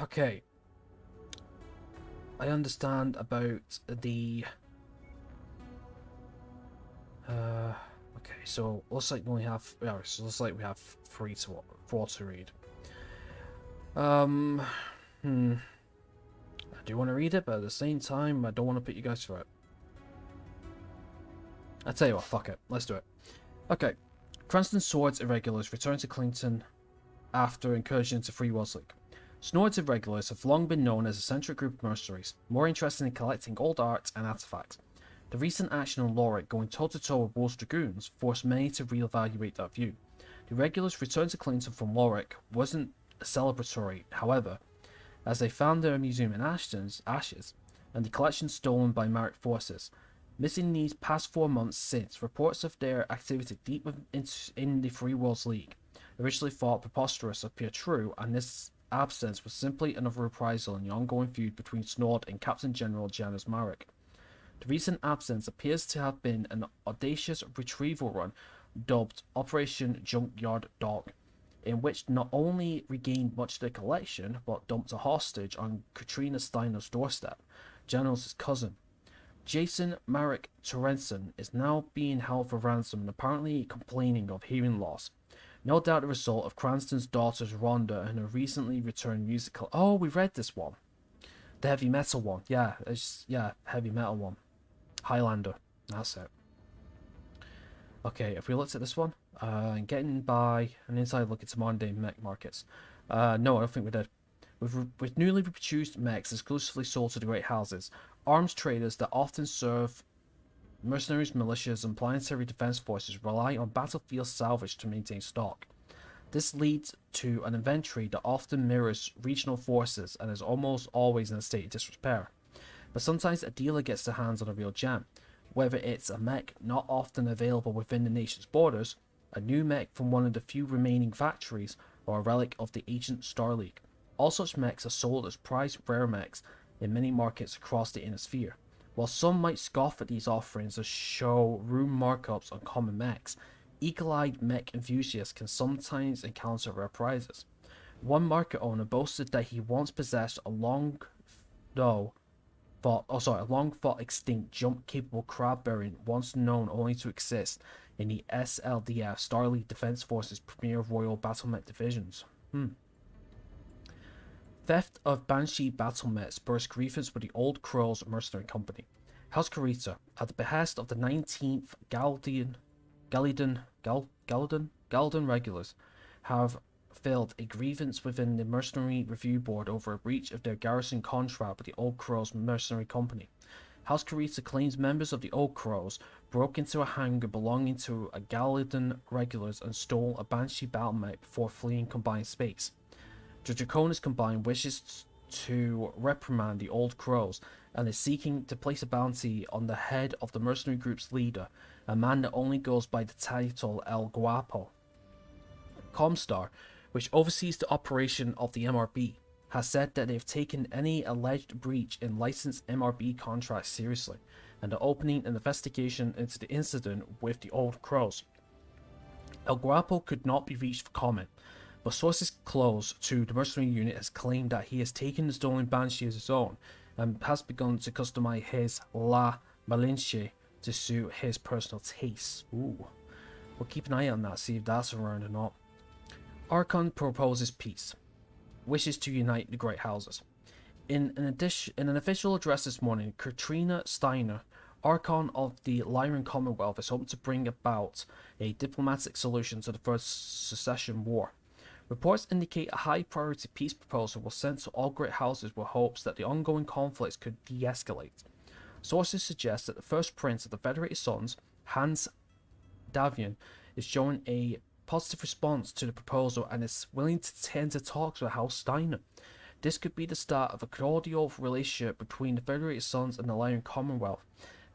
Okay. I understand about the... Uh, okay, so looks like we only have... Yeah, so looks like we have four to read. Um, hmm. I do want to read it, but at the same time, I don't want to put you guys through it. I tell you what, fuck it. Let's do it. Okay. Cranston Swords Irregulars return to Clinton after incursion into Free Worlds League. Swords Irregulars have long been known as a centric group of mercenaries, more interested in collecting old arts and artifacts. The recent action on Lorik going toe-to-toe with Wolves Dragoons forced many to re-evaluate that view. The Regulars' return to Clinton from Lorik wasn't celebratory, however, as they found their museum in ashes, and the collection stolen by Marek forces. Missing these past 4 months since, reports of their activity deep in the Free Worlds League, originally thought preposterous, appear true, and this absence was simply another reprisal in the ongoing feud between Snord and Captain General Janusz Marek. The recent absence appears to have been an audacious retrieval run dubbed Operation Junkyard Dog, in which not only regained much of the collection, but dumped a hostage on Katrina Steiner's doorstep, General's cousin. Jason Marek Torensen is now being held for ransom and apparently complaining of hearing loss. No doubt the result of Cranston's daughter's Rhonda and her recently returned musical. Oh, we read this one. The heavy metal one. Yeah, heavy metal one. Highlander. That's it. Okay, if we looked at this one, getting by an inside look into modern day mech markets. No, I don't think we did. With newly produced mechs exclusively sold to the great houses, arms traders that often serve mercenaries, militias, and planetary defense forces rely on battlefield salvage to maintain stock. This leads to an inventory that often mirrors regional forces and is almost always in a state of disrepair. But sometimes a dealer gets their hands on a real gem, whether it's a mech not often available within the nation's borders, a new mech from one of the few remaining factories, or a relic of the ancient Star League. All such mechs are sold as prized rare mechs in many markets across the inner sphere. While some might scoff at these offerings as show room markups on common mechs, eagle-eyed mech enthusiasts can sometimes encounter rare prizes. One market owner boasted that he once possessed a long thought extinct jump-capable crab variant once known only to exist in the SLDF Starleague Defense Force's premier Royal Battlemech divisions. Theft of Banshee battlemech spurs grievance with the Old Crows Mercenary Company. House Karita, at the behest of the 19th Galladon regulars, have filed a grievance within the Mercenary Review Board over a breach of their garrison contract with the Old Crows Mercenary Company. House Karita claims members of the Old Crows broke into a hangar belonging to a Galladon regulars and stole a Banshee battlemech before fleeing Combined Space. The Draconis Combine wishes to reprimand the Old Crows and is seeking to place a bounty on the head of the mercenary group's leader, a man that only goes by the title El Guapo. Comstar, which oversees the operation of the MRB, has said that they have taken any alleged breach in licensed MRB contracts seriously, and are opening an investigation into the incident with the Old Crows. El Guapo could not be reached for comment, but sources close to the mercenary unit has claimed that he has taken the stolen Banshee as his own, and has begun to customize his La Malinche to suit his personal tastes. Ooh. We'll keep an eye on that, see if that's around or not. Archon proposes peace, wishes to unite the great houses. In an official address this morning, Katrina Steiner, Archon of the Lyran Commonwealth, is hoping to bring about a diplomatic solution to the First Secession War. Reports indicate a high-priority peace proposal was sent to all great houses with hopes that the ongoing conflicts could de-escalate. Sources suggest that the first prince of the Federated Sons, Hans Davian, is showing a positive response to the proposal and is willing to enter talks with House Steiner. This could be the start of a cordial relationship between the Federated Sons and the Lyran Commonwealth.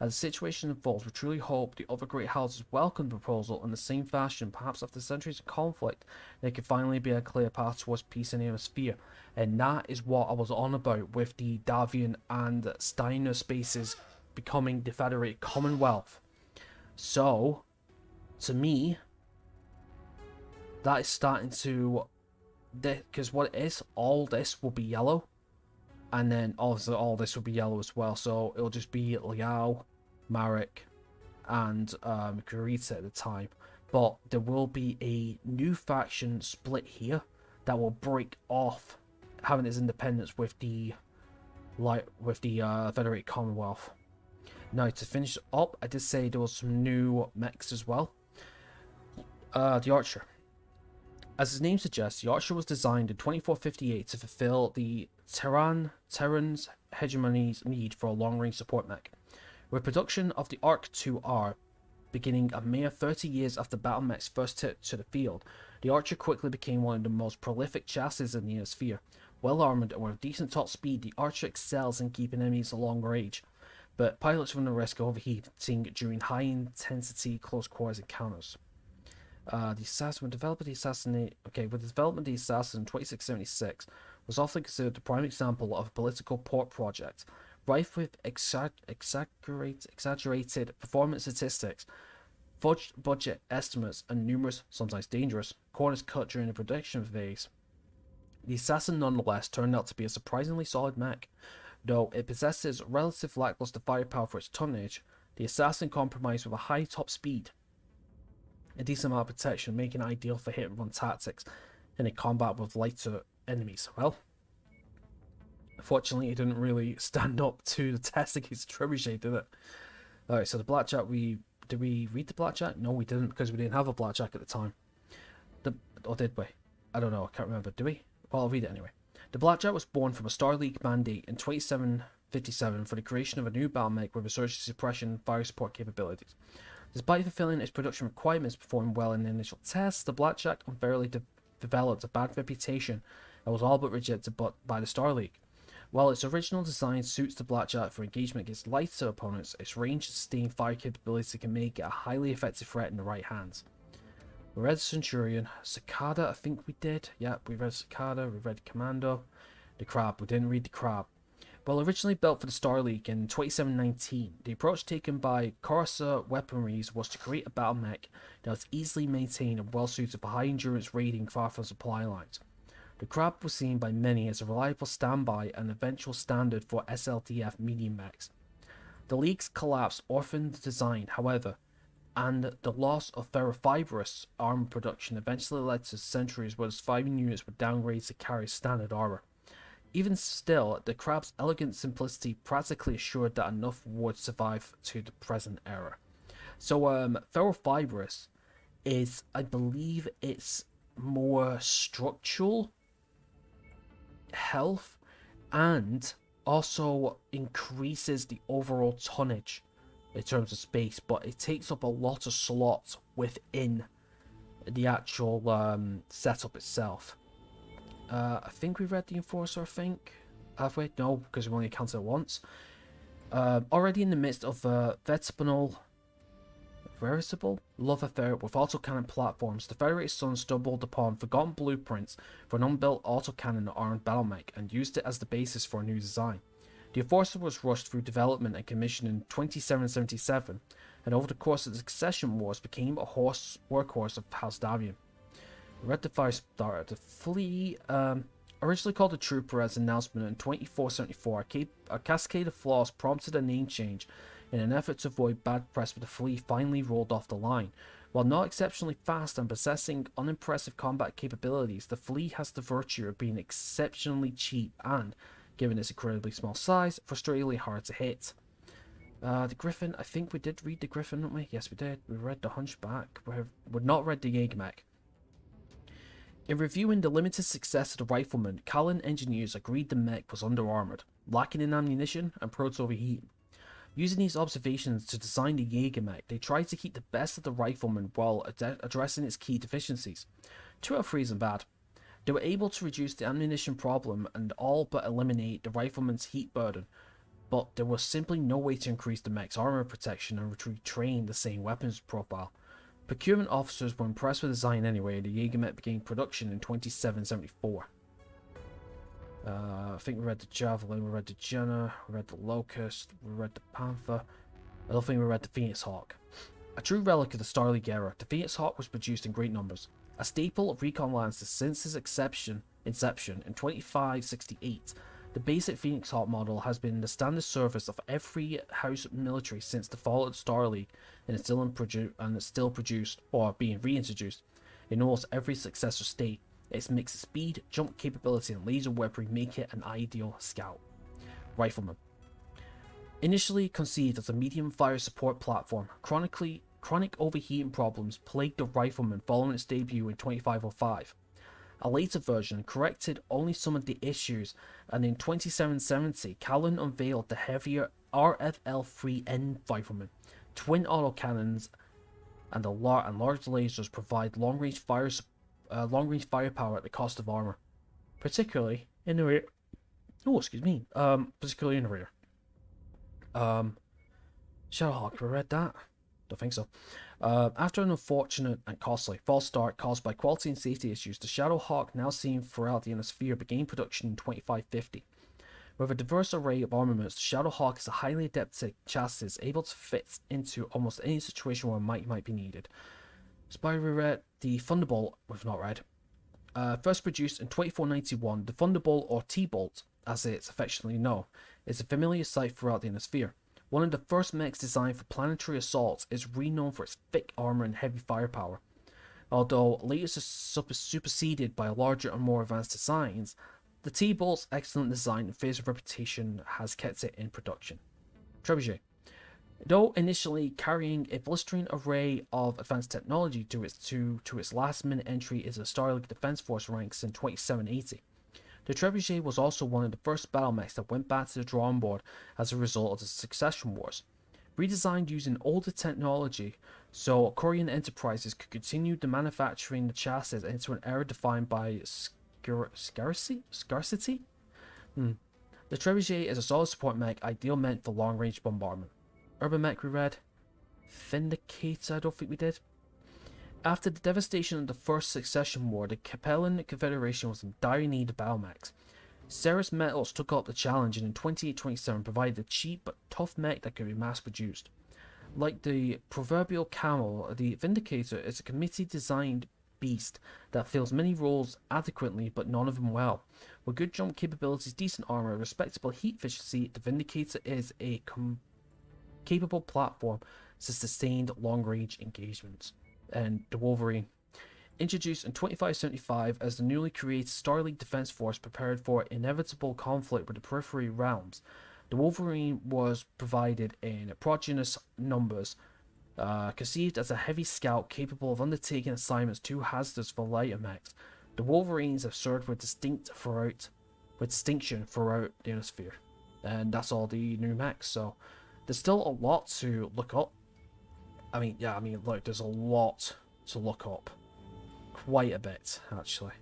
As the situation unfolds, we truly hope the other great houses welcome the proposal in the same fashion. Perhaps after centuries of conflict, there could finally be a clear path towards peace in the sphere. And that is what I was on about with the Davian and Steiner spaces becoming the Federated Commonwealth. So, to me, that is starting to because what it is, all this will be yellow, and then also all this will be yellow as well. So it'll just be Liao, Marek, and Kurita at the time. But there will be a new faction split here that will break off having its independence with the Federated Commonwealth. Now, to finish up, I did say there was some new mechs as well. The Archer. As its name suggests, the Archer was designed in 2458 to fulfill the Terran's hegemony's need for a long-range support mech. With production of the Arc 2R beginning a mere 30 years after BattleMech's first hit to the field, the Archer quickly became one of the most prolific chassis in the Sphere. Well armoured and with decent top speed, the Archer excels in keeping enemies at long range, but pilots run the risk of overheating during high-intensity close-quarters encounters. The Assassin, with the development of the Assassin in 2676, was often considered the prime example of a political port project, rife with exaggerated performance statistics, fudged budget estimates, and numerous, sometimes dangerous, corners cut during the production phase. The Assassin nonetheless turned out to be a surprisingly solid mech. Though it possesses relative lackluster firepower for its tonnage, the Assassin compromised with a high top speed, a decent amount of protection, making it ideal for hit and run tactics in a combat with lighter enemies. Well, unfortunately, it didn't really stand up to the test against Trebuchet, did it? Alright, so the Blackjack, did we read the Blackjack? No, we didn't, because we didn't have a Blackjack at the time. Or did we? I don't know, I can't remember. Did we? Well, I'll read it anyway. The Blackjack was born from a Star League mandate in 2757 for the creation of a new battle mech with resurgence suppression and fire support capabilities. Despite fulfilling its production requirements performing well in the initial tests, the Blackjack unfairly developed a bad reputation and was all but rejected by the Star League. While its original design suits the Blackjack for engagement against lighter opponents, its range and sustained fire capability can make it a highly effective threat in the right hands. We read Centurion, Cicada, I think we did. Yeah, we read Cicada, we read Commando. The Crab, we didn't read the Crab. While originally built for the Star League in 2719, the approach taken by Corsair Weaponries was to create a battle mech that was easily maintained and well suited for high endurance raiding far from supply lines. The Crab was seen by many as a reliable standby and eventual standard for SLDF medium mechs. The League's collapse orphaned the design, however, and the loss of ferrofibrous armor production eventually led to centuries where its fighting units were downgraded to carry standard armor. Even still, the Crab's elegant simplicity practically assured that enough would survive to the present era. So, ferrofibrous is, I believe, it's more structural health and also increases the overall tonnage in terms of space, but it takes up a lot of slots within the actual setup itself. I think we read the Enforcer, I think. Have we? No, because we only counted it once. Already in the midst of a veritable love affair with autocannon platforms, the Federated Sun stumbled upon forgotten blueprints for an unbuilt autocannon armed battle mech and used it as the basis for a new design. The Enforcer was rushed through development and commissioned in 2777, and over the course of the Succession Wars became a workhorse of House Davian. Read the Firestarter. The Flea, originally called the Trooper as an announcement in 2474, a cascade of flaws prompted a name change in an effort to avoid bad press, but the Flea finally rolled off the line. While not exceptionally fast and possessing unimpressive combat capabilities, the Flea has the virtue of being exceptionally cheap and, given its incredibly small size, frustratingly hard to hit. The Griffin, I think we did read the Griffin, didn't we? Yes, we did. We read the Hunchback. We've not read the Jägermech. In reviewing the limited success of the Rifleman, Callan engineers agreed the mech was under-armoured, lacking in ammunition, and prone to overheat. Using these observations to design the Jägermech, they tried to keep the best of the Rifleman while addressing its key deficiencies. 2 out of 3 isn't bad. They were able to reduce the ammunition problem and all but eliminate the Rifleman's heat burden, but there was simply no way to increase the mech's armor protection and retrain the same weapons profile. Procurement officers were impressed with the design anyway, and the Jägermech began production in 2774. I think we read the Javelin, we read the Jenner, we read the Locust, we read the Panther. I don't think we read the Phoenix Hawk. A true relic of the Star League era, the Phoenix Hawk was produced in great numbers. A staple of recon lances since its inception in 2568, the basic Phoenix Hawk model has been the standard service of every house military since the fall of the Star League, and is still produced or being reintroduced in almost every successor state. Its mix of speed, jump capability, and laser weaponry make it an ideal scout. Rifleman. Initially conceived as a medium fire support platform, chronic overheating problems plagued the Rifleman following its debut in 2505. A later version corrected only some of the issues, and in 2770, Callan unveiled the heavier RFL-3N Rifleman. Twin autocannons and large lasers provide long-range firepower at the cost of armor, particularly in the rear. Particularly in the rear. Shadowhawk, have I read that? Don't think so. After an unfortunate and costly false start caused by quality and safety issues, the Shadowhawk, now seen throughout the Ionosphere, began production in 2550. With a diverse array of armaments, the Shadowhawk is a highly adapted chassis able to fit into almost any situation where might be needed. Spyro read the Thunderbolt, we've not read. First produced in 2491, the Thunderbolt, or T-Bolt, as it's affectionately known, is a familiar sight throughout the Ionosphere. One of the first mechs designed for planetary assaults, is renowned for its thick armor and heavy firepower. Although later superseded by larger and more advanced designs, the T-Bolt's excellent design and fierce reputation has kept it in production. Trebuchet. Though initially carrying a blistering array of advanced technology to its last-minute entry into the Star League Defense Force ranks in 2780, the Trebuchet was also one of the first battle mechs that went back to the drawing board as a result of the Succession Wars. Redesigned using older technology, so Korean enterprises could continue the manufacturing the chassis into an era defined by scarcity? The Trebuchet is a solid support mech, ideal meant for long-range bombardment. Urban Mech we read. Vindicator, I don't think we did. After the devastation of the First Succession War, the Capellan Confederation was in dire need of battle mechs. Ceres Metals took up the challenge and in 2827 provided a cheap but tough mech that could be mass-produced. Like the proverbial camel, the Vindicator is a committee-designed beast that fills many roles adequately but none of them well. With good jump capabilities, decent armor, respectable heat efficiency, the Vindicator is a capable platform to sustained long-range engagements. And the Wolverine. Introduced in 2575 as the newly created Star League Defense Force prepared for inevitable conflict with the periphery realms, the Wolverine was provided in prodigious numbers, conceived as a heavy scout capable of undertaking assignments too hazardous for lighter mechs. The Wolverines have served with distinction throughout the Ionosphere, and that's all the new mechs. So there's still a lot to look up. Look, there's a lot to look up. Quite a bit, actually.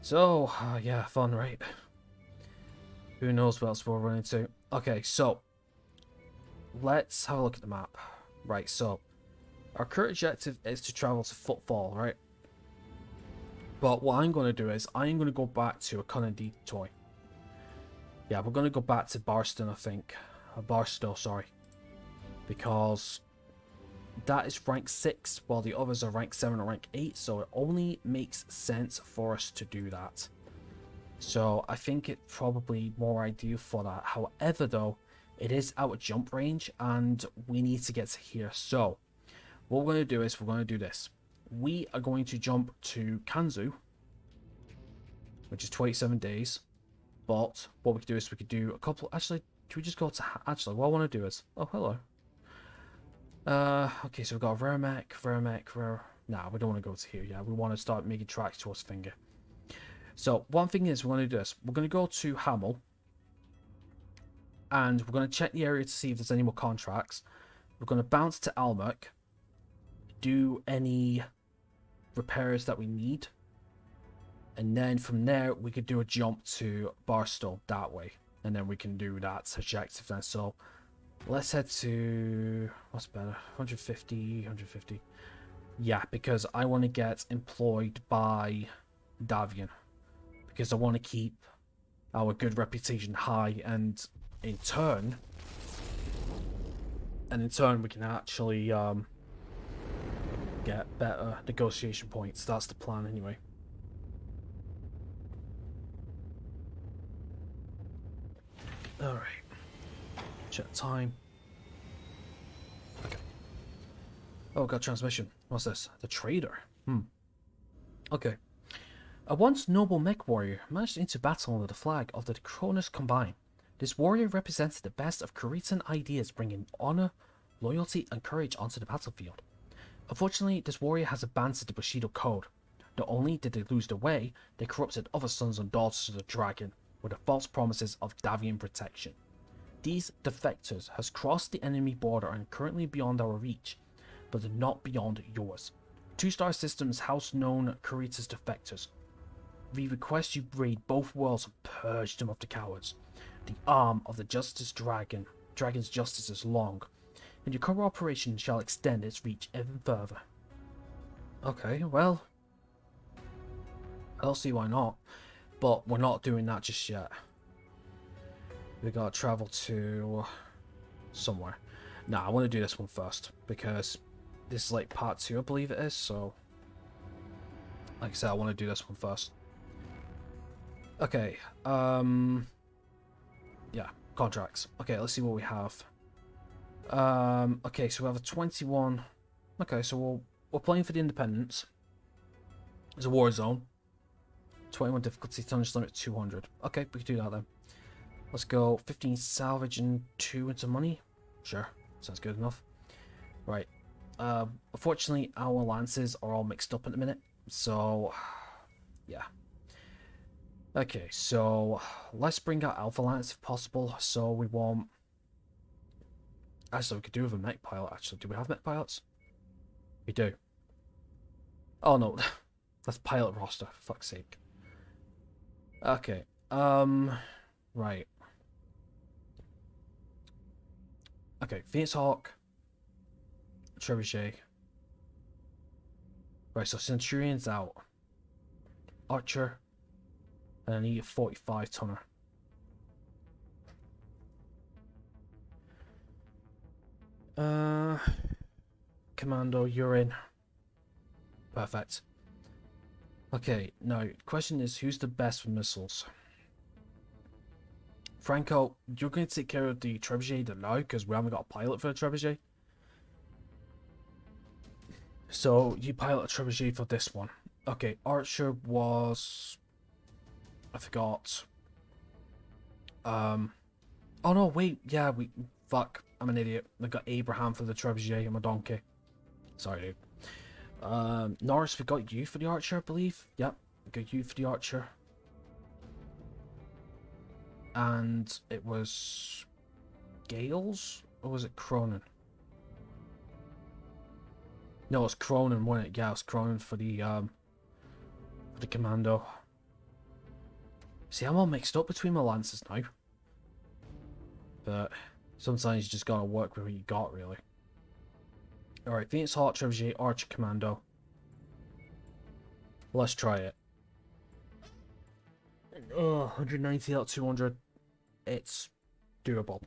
So, yeah, fun, right? Who knows what else we'll run into. Okay, so, let's have a look at the map. Right, so, our current objective is to travel to Footfall, right? But what I'm going to do is, I'm going to go back to a Cunning toy. Yeah, we're going to go back to Barstow, I think. Barstow, sorry. Because that is rank 6, while the others are rank 7 or rank 8, so it only makes sense for us to do that. So I think it's probably more ideal for that. However, though, it is out of jump range, and we need to get to here. So what we're going to do is we're going to do this. We are going to jump to Kanzu, which is 27 days. But what we could do is we could do a couple... Actually, should we just go to... Actually, what I want to do is... Oh, hello. Okay, so we've got rare mech. Nah, we don't want to go to here. Yeah, we want to start making tracks towards Finger. So, one thing is, we're going to do this. We're going to go to Hamel. And we're going to check the area to see if there's any more contracts. We're going to bounce to Almec. Do any repairs that we need. And then from there, we could do a jump to Barstow that way. And then we can do that objective then. So, let's head to... What's better? 150. Yeah, because I want to get employed by Davian. Because I want to keep our good reputation high. And in turn, we can actually get better negotiation points. That's the plan anyway. Alright. Check time. Okay. Oh, got transmission. What's this? The trader. Okay. A once noble mech warrior managed into battle under the flag of the Cronus Combine. This warrior represented the best of Cretan ideas, bringing honor, loyalty, and courage onto the battlefield. Unfortunately, this warrior has abandoned the Bushido code. Not only did they lose their way, they corrupted other sons and daughters of the dragon with the false promises of Davian protection. These defectors has crossed the enemy border and currently beyond our reach, but are not beyond yours. 2-star systems house known Kurita's defectors. We request you raid both worlds and purge them of the cowards. The arm of the Dragon's justice is long, and your cooperation shall extend its reach even further. Okay, well, I don't see why not, but we're not doing that just yet. We gotta travel to somewhere. Nah, I want to do this one first, because this is like part 2, I believe it is, so like I said, I want to do this one first. Okay, yeah, contracts. Okay, let's see what we have. Okay, so we have a 21. Okay, so we're playing for the independents. It's a war zone. 21 difficulty, tonnage limit 200. Okay, we can do that then. Let's go 15 salvage and 2 into money. Sure, sounds good enough. Right. Unfortunately, our lances are all mixed up at the minute, so yeah. Okay, so let's bring out Alpha Lance if possible. So we want. Actually, we could do with a mech pilot. Actually, do we have mech pilots? We do. Oh no, that's pilot roster. For fuck's sake. Okay. Right. Okay, Phoenix Hawk. Trebuchet. Right, so Centurion's out. Archer. And I need a 45 tonner. Commando, you're in. Perfect. Okay, now, question is, who's the best with missiles? Franco, you're going to take care of the Trebuchet now, because we haven't got a pilot for the Trebuchet. So, you pilot a Trebuchet for this one. Okay, Archer was... I forgot. Oh no, wait, yeah, fuck, I'm an idiot. I got Abraham for the Trebuchet, I'm a donkey. Sorry, dude. Norris, we got you for the Archer, I believe. Yep, we got you for the Archer. And it was Gales, or was it Cronin? No, it was Cronin, wasn't it? Yeah, it was Cronin for the Commando. See, I'm all mixed up between my lances now. But sometimes you just gotta work with what you got, really. Alright, Phoenix Hawk, Trebuchet, Archer, Commando. Let's try it. Oh, 190 out of 200. It's doable.